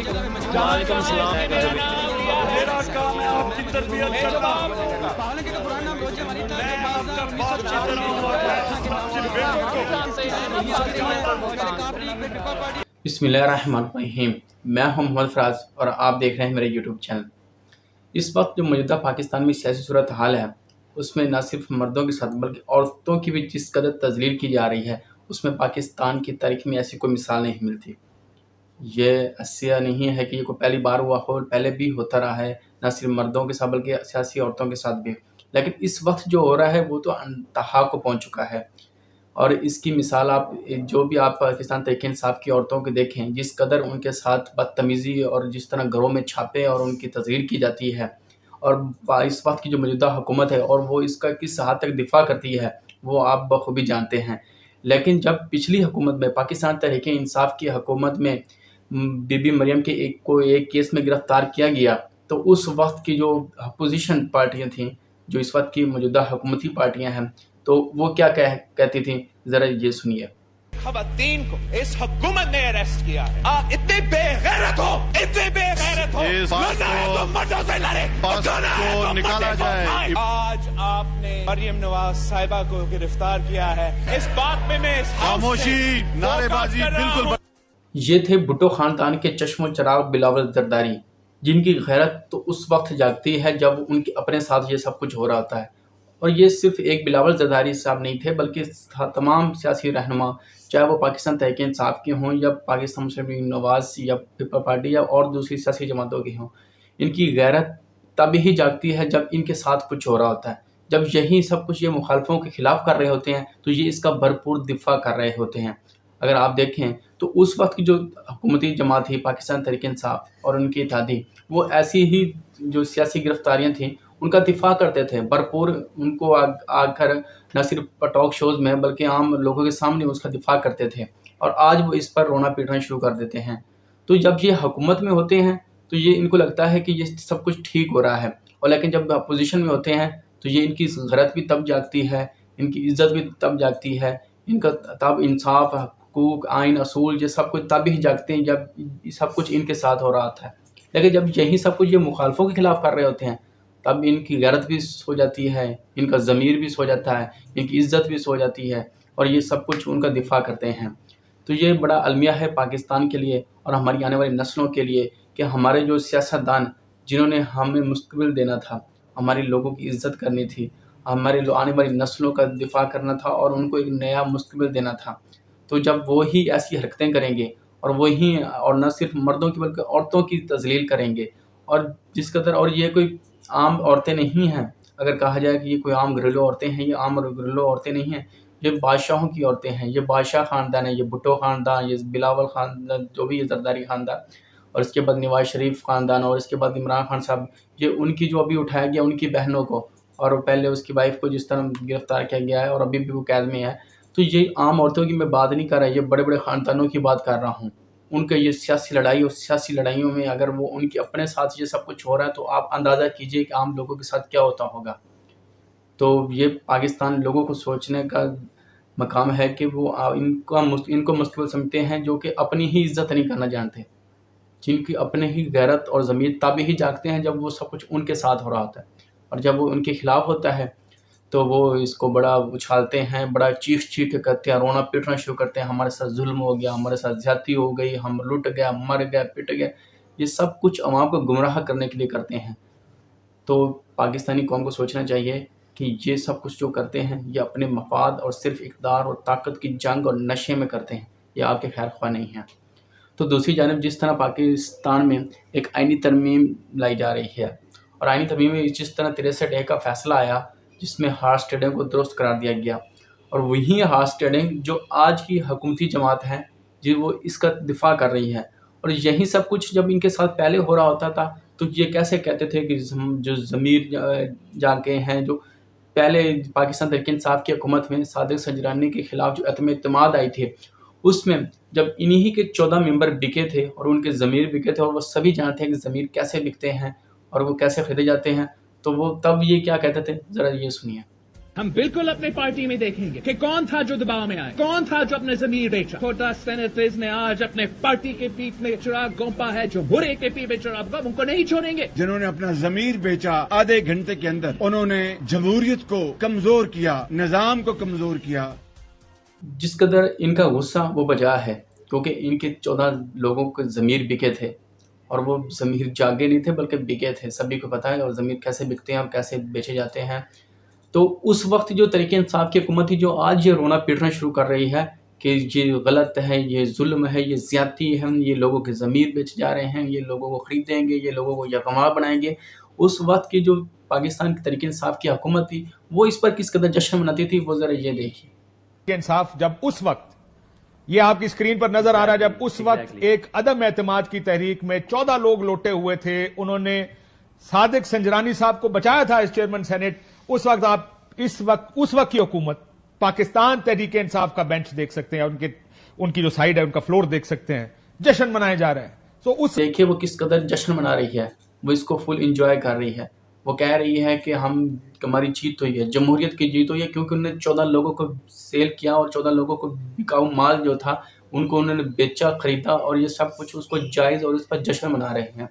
वालेकुम सलाम। मेरा काम है आपकी तरबियत करना। मैं आपका बाप की तरह हूं और मैं आपके बेटों को बिस्मिल्लाहिर्रहमानिर्रहीम। मैं हूं मोहम्मद फराज और आप देख रहे हैं मेरे यूट्यूब चैनल। इस वक्त जो मौजूदा पाकिस्तान में सियासी सूरत हाल है, उसमें न सिर्फ मर्दों के साथ बल्कि औरतों की भी जिस कदर तजलील की जा रही है, उसमें पाकिस्तान की तारीख में ऐसी कोई मिसाल नहीं मिलती। ये ऐसा नहीं है कि ये कोई पहली बार हुआ हो, पहले भी होता रहा है, न सिर्फ मर्दों के साथ बल्कि सियासी औरतों के साथ भी। लेकिन इस वक्त जो हो रहा है वो तो इंतहा को पहुंच चुका है। और इसकी मिसाल आप जो भी आप पाकिस्तान तहरीक-ए-इंसाफ की औरतों को देखें, जिस कदर उनके साथ बदतमीज़ी और जिस तरह घरों में छापे और उनकी तज़हीर की जाती है, और इस वक्त की जो मौजूदा हुकूमत है और वो इसका किस हद तक दिफा करती है, वो आप बखूबी जानते हैं। लेकिन जब पिछली हुकूमत में, पाकिस्तान तहरीक-ए-इंसाफ की हुकूमत में बीबी मरियम के एक केस में गिरफ्तार किया गया, तो उस वक्त की जो अपोजिशन पार्टियाँ थीं, जो इस वक्त की मौजूदा हुकूमती पार्टियाँ हैं, तो वो क्या कहती थी, ज़रा ये सुनिए। खवातीन को इस हुकूमत ने अरेस्ट किया है। आप इतने बेगैरत हो, इतने बेगैरत हो, इस बात तो मर्दों से लड़े, को निकाला जाए। आज आपने मरियम नवाज साहिबा को गिरफ्तार किया है। इस बात में मैं खामोशी, नारेबाजी बिल्कुल। ये थे भुट्टो खानदान के चश्मो चराग बिलावल जरदारी, जिनकी गैरत तो उस वक्त जागती है जब उनके अपने साथ ये सब कुछ हो रहा होता है। और ये सिर्फ एक बिलावल जरदारी साहब नहीं थे, बल्कि तमाम सियासी रहनुमा, चाहे वो पाकिस्तान तहरीक-ए-इंसाफ के हों या पाकिस्तान मुस्लिम लीग नवाज या पीपल पार्टी या और दूसरी सियासी जमातों की हों, इनकी गैरत तब ही जागती है जब इनके साथ कुछ हो रहा होता है। जब यही सब कुछ ये मुखालफों के खिलाफ कर रहे होते हैं, तो ये इसका भरपूर दिफा कर रहे होते हैं। अगर आप देखें तो उस वक्त की जो हुकूमती जमात थी पाकिस्तान तहरीक-ए-इंसाफ और उनकी इत्तेहादी, वो ऐसी ही जो सियासी गिरफ्तारियाँ थीं उनका दिफा करते थे, भरपूर उनको आकर न सिर्फ टॉक शोज़ में बल्कि आम लोगों के सामने उसका दिफा करते थे, और आज वो इस पर रोना पीटना शुरू कर देते हैं। तो जब ये हुकूमत में होते हैं तो ये इनको लगता है कि ये सब कुछ ठीक हो रहा है, और लेकिन जब अपोजिशन में होते हैं तो ये इनकी गैरत भी तब जागती है, इनकी इज़्ज़त भी तब जागती है, इनका तब इंसाफ, हकूक़, आइन, असूल ये सब कुछ तब ही जागते हैं जब सब कुछ इनके साथ हो रहा होता है। लेकिन जब यही सब कुछ ये मुखालफों के खिलाफ कर रहे होते हैं, तब इनकी गैरत भी सो जाती है, इनका ज़मीर भी सो जाता है, इनकी इज़्ज़त भी सो जाती है, और ये सब कुछ उनका दिफा करते हैं। तो ये बड़ा अलमिया है पाकिस्तान के लिए और हमारी आने वाली नस्लों के लिए कि हमारे जो सियासतदान, जिन्होंने हमें मुस्तकबिल देना था, हमारे लोगों की इज़्ज़त करनी थी, हमारे आने वाली नस्लों का दिफा करना था और उनको एक नया मुस्तकबिल देना था, तो जब वो ही ऐसी हरकतें करेंगे और वही, और न सिर्फ मर्दों की बल्कि औरतों की तज़लील करेंगे, और जिस कदर, और ये कोई आम औरतें नहीं हैं, अगर कहा जाए कि ये कोई आम घरेलू औरतें हैं, ये आम घरेलू औरतें नहीं हैं, ये बादशाहों की औरतें हैं, ये बादशाह ख़ानदान है, ये भुट्टो ख़ानदान, ये बिलावल ख़ानदान, जो भी ये जरदारी ख़ानदान, और इसके बाद नवाज शरीफ ख़ानदान, और इसके बाद इमरान खान साहब, ये उनकी जो अभी उठाया गया उनकी बहनों को, और पहले उसकी वाइफ को जिस तरह गिरफ़्तार किया गया है और अभी भी वो कैद में है। तो ये आम औरतों की मैं बात नहीं कर रहा, ये बड़े-बड़े ख़ानदानों की बात कर रहा हूँ। उनके ये सियासी लड़ाई, और सियासी लड़ाइयों में अगर वो उनके अपने साथ ये सब कुछ हो रहा है, तो आप अंदाज़ा कीजिए कि आम लोगों के साथ क्या होता होगा। तो ये पाकिस्तान लोगों को सोचने का मकाम है कि वो इनको मुस्तकिल समझते हैं, जो कि अपनी ही इज़्ज़त नहीं करना जानते, जिनकी अपने ही गैरत और ज़मीर तब ही जागते हैं जब वो सब कुछ उनके साथ हो रहा होता है, और जब वो उनके खिलाफ होता है तो वो इसको बड़ा उछालते हैं, बड़ा चीख-चीख के कहते हैं, रोना पीटना शुरू करते हैं, हमारे साथ जुल्म हो गया, हमारे साथ ज़्यादती हो गई, हम लुट गए, मर गए, पिट गए। ये सब कुछ अवाम को गुमराह करने के लिए करते हैं। तो पाकिस्तानी कौम को सोचना चाहिए कि ये सब कुछ जो करते हैं, ये अपने मफाद और सिर्फ़ इक़्तिदार और ताकत की जंग और नशे में करते हैं, ये आपके खैर ख्वाह नहीं हैं। तो दूसरी जानिब जिस तरह पाकिस्तान में एक आइनी तरमीम लाई जा रही है, और आइनी तरमीम में जिस तरह 63A का फ़ैसला आया, जिसमें हॉर्स ट्रेडिंग को दुरुस्त करार दिया गया, और वही हॉर्स ट्रेडिंग जो आज की हुकूमती जमात है, जी वो इसका दिफा कर रही है। और यही सब कुछ जब इनके साथ पहले हो रहा होता था, तो ये कैसे कहते थे कि जो ज़मीर जाके हैं, जो पहले पाकिस्तान तहरीक-ए-इंसाफ की हुकूमत में सादिक सजरानी के ख़िलाफ़ जो अदम एतमाद आई थी, उसमें जब इन्हीं के 14 मेंबर बिके थे और उनके ज़मीर बिके थे, और वो सभी जानते हैं कि ज़मीर कैसे बिकते हैं और वो कैसे ख़रीदे जाते हैं, तो वो तब ये क्या कहते थे, ज़रा ये सुनिए। ہم بالکل اپنے پارٹی میں دیکھیں گے کہ کون تھا جو دباؤ میں آئے، کون تھا جو اپنے ضمیر بیچا۔ چھوٹا سینیٹرز نے آج اپنے پارٹی کے پیٹ میں چراغ گونپا ہے، جو برے کے پیٹ میں چراغ گونپا، ان کو نہیں چھوڑیں گے۔ جنہوں نے اپنا ضمیر بیچا، آدھے گھنٹے کے اندر انہوں نے جمہوریت کو کمزور کیا، نظام کو کمزور کیا۔ جس قدر ان کا غصہ وہ بجا ہے، کیونکہ ان کے 14 لوگوں کے ضمیر بکے تھے، اور وہ ضمیر جاگے نہیں تھے بلکہ بکے تھے۔ سبھی کو پتہ ہے اور ضمیر کیسے بکتے ہیں اور کیسے بیچے جاتے ہیں۔ تو اس وقت جو تحریک انصاف کی حکومت تھی، جو آج یہ رونا پیٹنا شروع کر رہی ہے کہ یہ غلط ہے، یہ ظلم ہے، یہ زیادتی ہے، یہ لوگوں کے ضمیر بیچ جا رہے ہیں، یہ لوگوں کو خریدیں گے، یہ لوگوں کو یکما بنائیں گے، اس وقت کی جو پاکستان کی تحریک انصاف کی حکومت تھی وہ اس پر کس قدر جشن مناتی تھی، وہ ذرا یہ دیکھیے۔ انصاف جب اس وقت، یہ آپ کی اسکرین پر نظر آ رہا ہے، جب اس وقت ایک عدم اعتماد کی تحریک میں 14 لوگ لوٹے ہوئے تھے، انہوں نے صادق سنجرانی صاحب کو بچایا تھا اس چیئرمین سینٹ، اس وقت آپ اس وقت کی حکومت پاکستان تحریک انصاف کا بینچ دیکھ سکتے ہیں، ان کی جو سائیڈ ہے ان کا فلور دیکھ سکتے ہیں، جشن منائے جا رہے ہیں۔ سو اس دیکھیے وہ کس قدر جشن منا رہی ہے، وہ اس کو فل انجوائے کر رہی ہے۔ وہ کہہ رہی ہے کہ ہماری جیت ہوئی ہے، جمہوریت کی جیت ہوئی ہے، کیونکہ انہوں نے 14 لوگوں کو سیل کیا اور 14 لوگوں کو بکاؤ مال جو تھا ان کو انہوں نے بیچا، خریدا، اور یہ سب کچھ اس کو جائز اور اس پر جشن منا رہے ہیں۔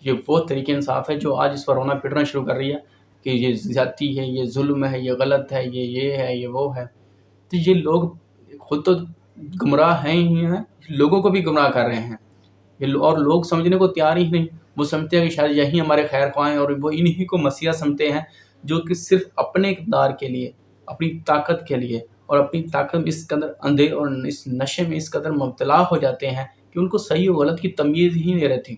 یہ وہ طریقہ انصاف ہے جو آج اس پر رونا پٹنا شروع کر رہی ہے کہ یہ زیادتی ہے، یہ ظلم ہے، یہ غلط ہے، یہ ہے، یہ وہ ہے۔ تو یہ لوگ خود تو گمراہ ہیں ہی ہیں، لوگوں کو بھی گمراہ کر رہے ہیں، اور لوگ سمجھنے کو تیار ہی نہیں۔ وہ سمجھتے ہیں کہ شاید یہی ہمارے خیر خواہ ہیں، اور وہ انہی کو مسیح سمجھتے ہیں جو کہ صرف اپنے اقتدار کے لیے، اپنی طاقت کے لیے، اور اپنی طاقت میں اس قدر اندھے اور اس نشے میں اس قدر مبتلا ہو جاتے ہیں کہ ان کو صحیح و غلط کی تمیز ہی نہیں رہتی۔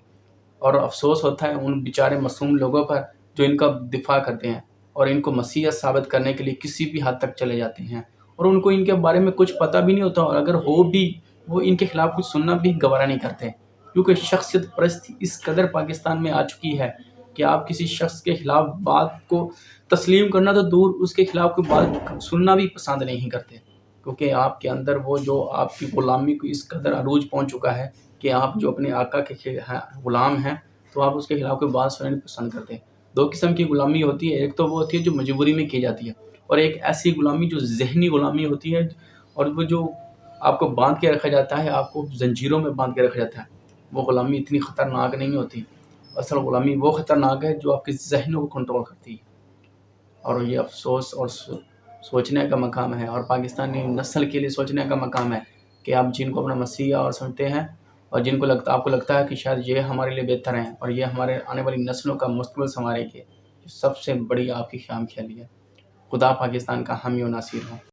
اور افسوس ہوتا ہے ان بیچارے معصوم لوگوں پر جو ان کا دفاع کرتے ہیں اور ان کو مسیحیت ثابت کرنے کے لیے کسی بھی حد تک چلے جاتے ہیں، اور ان کو ان کے بارے میں کچھ پتہ بھی نہیں ہوتا، اور اگر ہو بھی وہ ان کے خلاف کچھ سننا بھی گوارا نہیں کرتے، کیونکہ شخصیت پرستی اس قدر پاکستان میں آ چکی ہے کہ آپ کسی شخص کے خلاف بات کو تسلیم کرنا تو دور، اس کے خلاف کوئی بات سننا بھی پسند نہیں کرتے، کیونکہ آپ کے اندر وہ جو آپ کی غلامی کو اس قدر عروج پہنچ چکا ہے کہ آپ جو اپنے آقا کے غلام ہیں تو آپ اس کے خلاف کوئی بات سننا نہیں پسند کرتے۔ 2 قسم کی غلامی ہوتی ہے، ایک تو وہ ہوتی ہے جو مجبوری میں کی جاتی ہے، اور ایک ایسی غلامی جو ذہنی غلامی ہوتی ہے، اور وہ جو آپ کو باندھ کے رکھا جاتا ہے، آپ کو زنجیروں میں باندھ کے رکھا جاتا ہے۔ وہ غلامی اتنی خطرناک نہیں ہوتی، اصل غلامی وہ خطرناک ہے جو آپ کے ذہنوں کو کنٹرول کرتی ہے، اور یہ افسوس اور سوچنے کا مقام ہے، اور پاکستانی نسل کے لیے سوچنے کا مقام ہے کہ آپ جن کو اپنا مسیحا اور سمجھتے ہیں، اور جن کو آپ کو لگتا ہے کہ شاید یہ ہمارے لیے بہتر ہیں اور یہ ہمارے آنے والی نسلوں کا مستقبل سنوارے گے، سب سے بڑی آپ کی خام خیالی ہے۔ خدا پاکستان کا حامی و ناصر ہو۔